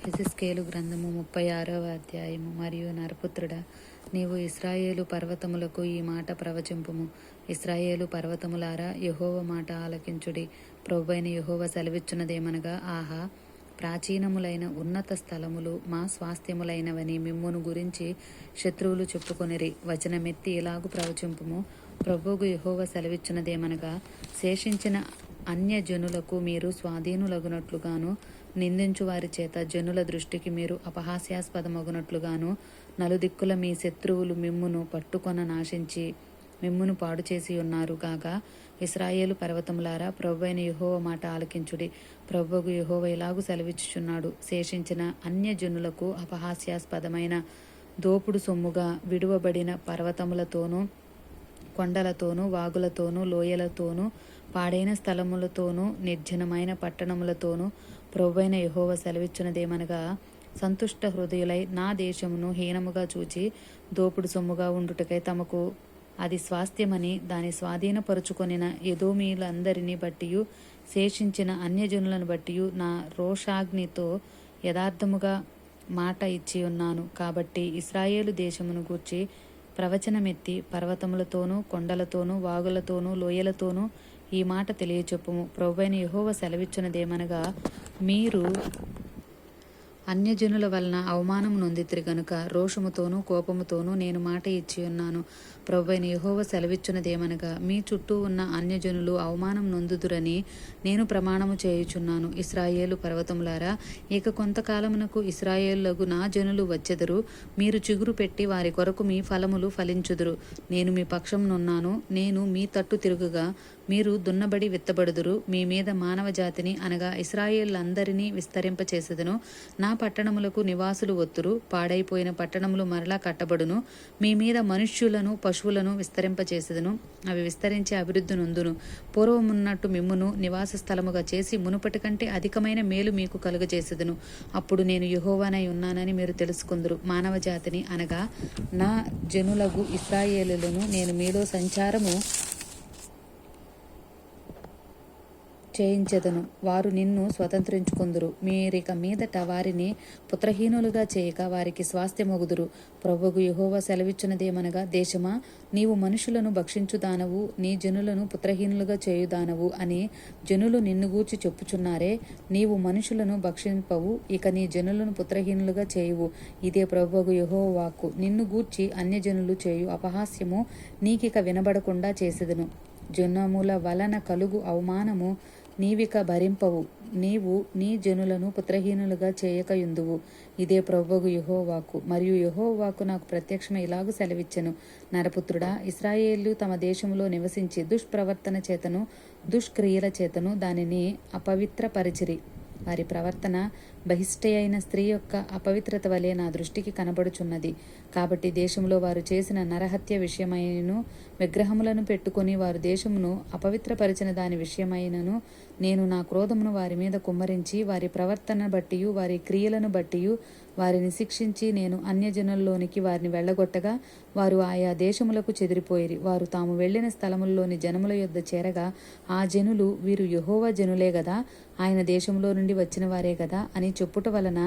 యెహెజ్కేలు గ్రంథము 36వ అధ్యాయము. మరియు నరపుత్రుడా, నీవు ఇశ్రాయేలు పర్వతములకు ఈ మాట ప్రవచింపుము. ఇశ్రాయేలు పర్వతములారా, యెహోవా మాట ఆలకించుడి. ప్రభువైన యెహోవా సెలవిచ్చున్నదేమనగా, ఆహా, ప్రాచీనములైన ఉన్నత స్థలములు మా స్వాస్థ్యములైనవని మిమ్మును గురించి శత్రువులు చెప్పుకొనిరి. వచనమెత్తి ఇలాగు ప్రవచింపుము. ప్రభువుకు యెహోవా సెలవిచ్చున్నదేమనగా, శేషించిన అన్యజనులకు మీరు స్వాధీనులగునట్లుగాను, నిందించు వారి చేత జనుల దృష్టికి మీరు అపహాస్యాస్పదమగునట్లుగాను, నలుదిక్కుల మీ శత్రువులు మిమ్మును పట్టుకొన నాశించి మిమ్మును పాడు చేసి ఉన్నారు కాగా, ఇశ్రాయేలు పర్వతములారా, ప్రభువైన యెహోవా మాట ఆలకించుడి. ప్రభువుకు యెహోవా ఇలాగు సెలవిచ్చుచున్నాడు, శేషించిన అన్యజనులకు అపహాస్యాస్పదమైన దోపుడు సొమ్ముగా విడువబడిన పర్వతములతోనూ, కొండలతోనూ, వాగులతోనూ, లోయలతోనూ, పాడైన స్థలములతోనూ, నిర్జనమైన పట్టణములతోనూ ప్రభువైన యెహోవా సెలవిచ్చున్నదేమనగా, సంతుష్ట హృదయులై నా దేశమును హీనముగా చూచి దోపుడు సొమ్ముగా ఉండుటకై తమకు అది స్వాస్థ్యమని దాని స్వాధీనపరుచుకొనిన ఎదోమీయులందరినీ బట్టియు, శేషించిన అన్యజనులను బట్టియు నా రోషాగ్నితో యథార్థముగా మాట ఇచ్చి ఉన్నాను. కాబట్టి ఇశ్రాయేలు దేశమును గూర్చి ప్రవచనమెత్తి పర్వతములతోనూ, కొండలతోనూ, వాగులతోనూ, లోయలతోనూ ఈ మాట తెలియచెప్పుము. ప్రభువైన యెహోవా సెలవిచ్చున్నదేమనగా, మీరు అన్యజనుల వలన అవమానం నొందితిరి గనుక రోషముతోనూ కోపముతోనూ నేను మాట ఇచ్చి ఉన్నాను. ప్రభువైన యెహోవా సెలవిచ్చున్నదేమనగా, మీ చుట్టూ ఉన్న అన్యజనులు అవమానం నొందుదురని నేను ప్రమాణము చేయుచున్నాను. ఇశ్రాయేలు పర్వతములారా, ఇక కొంతకాలమునకు ఇశ్రాయేలులగు నా జనులు వచ్చెదరు. మీరు చిగురు పెట్టి వారి కొరకు మీ ఫలములు ఫలించుదురు. నేను మీ పక్షమునున్నాను. నేను మీ తట్టు తిరుగుగా మీరు దున్నబడి విత్తబడుదురు. మీ మీద మానవ జాతిని అనగా ఇశ్రాయేలులందరినీ విస్తరింపచేసెదను. నా పట్టణములకు నివాసులు ఒత్తురు. పాడైపోయిన పట్టణములు మరలా కట్టబడును. మీ మీద మనుష్యులను, పశువులను విస్తరింపచేసెదను. అవి విస్తరించి అభివృద్ధి నొందును. పూర్వమున్నట్టు మిమ్మును నివాస స్థలముగా చేసి మునుపటి కంటే అధికమైన మేలు మీకు కలుగజేసెదను. అప్పుడు నేను యెహోవానై ఉన్నానని మీరు తెలుసుకుందురు. మానవ జాతిని అనగా నా జనులగు ఇశ్రాయేలులను నేను మీలో సంచారము చేయించెదను. వారు నిన్ను స్వతంత్రించుకొందురు. మీరిక మీదట వారిని పుత్రహీనులుగా చేయక వారికి స్వాస్థ్యమొగుదురు. ప్రభువుకు యెహోవా సెలవిచ్చున్నదేమనగా, దేశమా, నీవు మనుషులను భక్షించుదానవు, నీ జనులను పుత్రహీనులుగా చేయుదానవు అని జనులు నిన్ను గూర్చి చెప్పుచున్నారే. నీవు మనుషులను భక్షింపవు, ఇక నీ జనులను పుత్రహీనులుగా చేయువు. ఇదే ప్రభువుకు యెహోవా వాక్కు. నిన్ను గూర్చి అన్యజనులు చేయు అపహాస్యము నీకిక వినబడకుండా చేసెదను. జనముల వలన కలుగు అవమానము నీవిక భరింపవు. నీవు నీ జనులను పుత్రహీనులుగా చేయకయుందువు. ఇదే ప్రభువుకు యెహోవా వాక్కు. మరియు యెహోవా వాక్కు నాకు ప్రత్యక్షమై ఇలాగు సెలవిచ్చెను, నరపుత్రుడా, ఇశ్రాయేలు తమ దేశములో నివసించి దుష్ప్రవర్తన చేతను దుష్క్రియల చేతను దానిని అపవిత్రపరిచిరి. వారి ప్రవర్తన బహిష్ఠయైన స్త్రీ యొక్క అపవిత్రత వలె నా దృష్టికి కనబడుచున్నది. కాబట్టి దేశంలో వారు చేసిన నరహత్య విషయమైనను, విగ్రహములను పెట్టుకొని వారు దేశమును అపవిత్రపరిచిన దాని విషయమైనను నేను నా క్రోధమును వారి మీద కుమ్మరించి, వారి ప్రవర్తన బట్టియు వారి క్రియలను బట్టియు వారిని శిక్షించి నేను అన్యజనుల్లోనికి వారిని వెళ్ళగొట్టగా వారు ఆయా దేశములకు చెదిరిపోయిరి. వారు తాము వెళ్లిన స్థలముల్లోని జనముల యొద్ద చేరగా ఆ జనులు, వీరు యెహోవా జనులే గదా, ఆయన దేశంలో నుండి వచ్చిన వారే గదా అని చెప్పుట వలన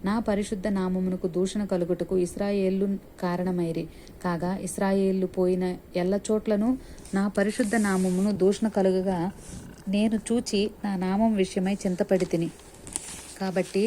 నా పరిశుద్ధ నామమునకు దూషణ కలుగుటకు ఇశ్రాయేలు కారణమైరి. కాగా ఇశ్రాయేలు పోయిన ఎల్ల చోట్లను నా పరిశుద్ధ నామమును దూషణ కలుగగా నేను చూచి నా నామం విషయమై చింతపడితిని. కాబట్టి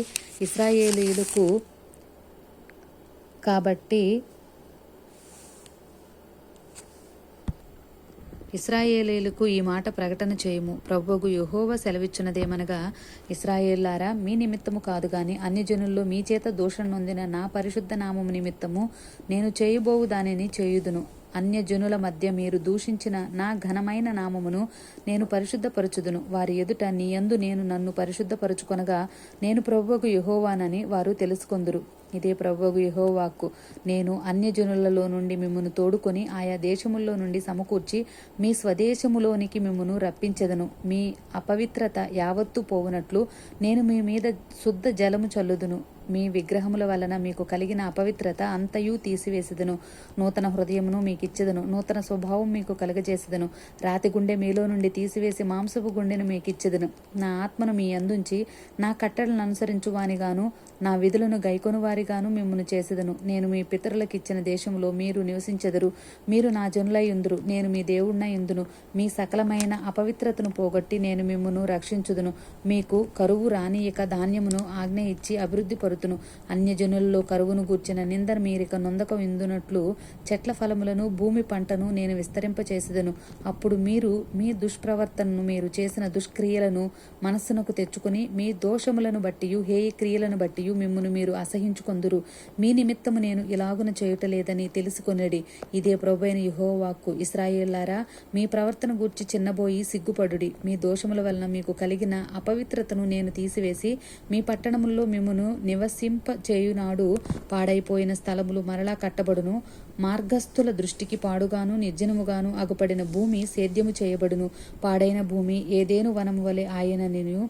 ఇశ్రాయేలీయులకు ఈ మాట ప్రకటన చేయుము. ప్రభువుకు యెహోవా సెలవిచ్చున్నదేమనగా, ఇశ్రాయేలులారా, మీ నిమిత్తము కాదు గాని అన్యజనుల్లో మీ చేత దూషణ నొందిన నా పరిశుద్ధ నామము నిమిత్తము నేను చేయబోవు దానిని చేయుదును. అన్యజనుల మధ్య మీరు దూషించిన నా ఘనమైన నామమును నేను పరిశుద్ధపరచుదును. వారి ఎదుట నీ యందు నేను నన్ను పరిశుద్ధపరచుకొనగా నేను ప్రభువుకు యెహోవానని వారు తెలుసుకొందురు. ఇదే ప్రభువుకు యెహోవా వాక్కు. నేను అన్యజనులలో నుండి మిమ్మును తోడుకొని ఆయా దేశముల్లో నుండి సమకూర్చి మీ స్వదేశములోనికి మిమ్మును రప్పించెదను. మీ అపవిత్రత యావత్తు పోవునట్లు నేను మీ మీద శుద్ధ జలము చల్లుదును. మీ విగ్రహముల వలన మీకు కలిగిన అపవిత్రత అంతయు తీసివేసేదను. నూతన హృదయమును మీకు ఇచ్చేదను, నూతన స్వభావం మీకు కలగజేసేదను. రాతి గుండె మీలో నుండి తీసివేసి మాంసపు గుండెను మీకు ఇచ్చేదను. నా ఆత్మను మీ అందుంచి నా కట్టడలను అనుసరించు వానిగాను నా విధులను గైకొను వారిగాను మిమ్మును చేసేదను. నేను మీ పితరులకు ఇచ్చిన దేశంలో మీరు నివసించెదరు. మీరు నా జనులై ఉందురు. నేను మీ దేవుడినై ఉందును. మీ సకలమైన అపవిత్రతను పోగొట్టి నేను మిమ్మును రక్షించుదును. మీకు కరువు రానియక ధాన్యమును ఆజ్ఞ ఇచ్చి అభివృద్ధి పరుతును. అన్యజనులలో కరువును గూర్చిన నిందన మీరిక నొందక విందునట్లు చెట్ల ఫలములను భూమి పంటను నేను విస్తరింపచేసేదను. అప్పుడు మీరు మీ దుష్ప్రవర్తనను, మీరు చేసిన దుష్క్రియలను మనస్సునకు తెచ్చుకుని మీ దోషములను బట్టియు హేయ క్రియలను బట్టియు మిమ్మును మీరు అసహించుకొందురు. మీ నిమిత్తము నేను ఇలాగున చేయుటలేదని తెలుసుకొనడి. ఇదే ప్రభువైన యెహోవా వాక్కు. ఇశ్రాయేలులారా, మీ ప్రవర్తన గూర్చి చిన్నబోయి సిగ్గుపడుడి. మీ దోషముల వలన మీకు కలిగిన అపవిత్రతను నేను తీసివేసి మీ పట్టణముల్లో మిమ్మును నివసింప చేయునాడు. పాడైపోయిన స్థలములు మరలా కట్టబడును. మార్గస్థుల దృష్టికి పాడుగాను నిర్జనముగాను అగుపడిన భూమి సేద్యము చేయబడును. పాడైన భూమి ఏదేను వనము వలె ఆయననియు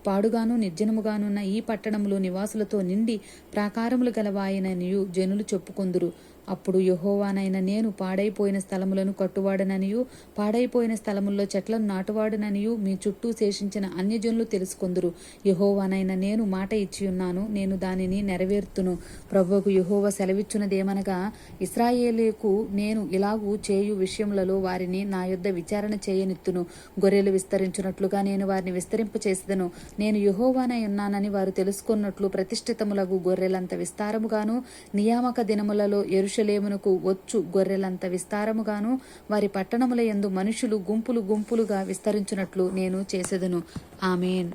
పాడుగాను నిర్జనముగానున్న ఈ పట్టణములు నివాసులతో నిండి ప్రాకారములు గలవాయననియు జనులు చెప్పుకొందురు. అప్పుడు యెహోవానైన నేను పాడైపోయిన స్థలములను కట్టువాడననియు పాడైపోయిన స్థలముల్లో చెట్లను నాటువాడననియు మీ చుట్టూ శేషించిన అన్యజనులు తెలుసుకొందురు. యెహోవానైన నేను మాట ఇచ్చియున్నాను, నేను దానిని నెరవేర్తును. ప్రభువుకు యెహోవా సెలవిచ్చున్నదేమనగా, ఇశ్రాయేలుకు నేను ఇలాగూ చేయు విషయములలో వారిని నా యొద్ద విచారణ చేయనిత్తును. గొర్రెలు విస్తరించున్నట్లుగా నేను వారిని విస్తరింపచేసేదను. నేను యెహోవానై ఉన్నానని వారు తెలుసుకొన్నట్లు ప్రతిష్ఠితములగు గొర్రెలంత విస్తారముగాను నియామక దినములలో యెరూషలేమునకు వచ్చు గొర్రెలంత విస్తారముగాను వారి పట్టణముల యందు మనుషులు గుంపులు గుంపులుగా విస్తరించున్నట్లు నేను చేసేదను. ఆమేన్.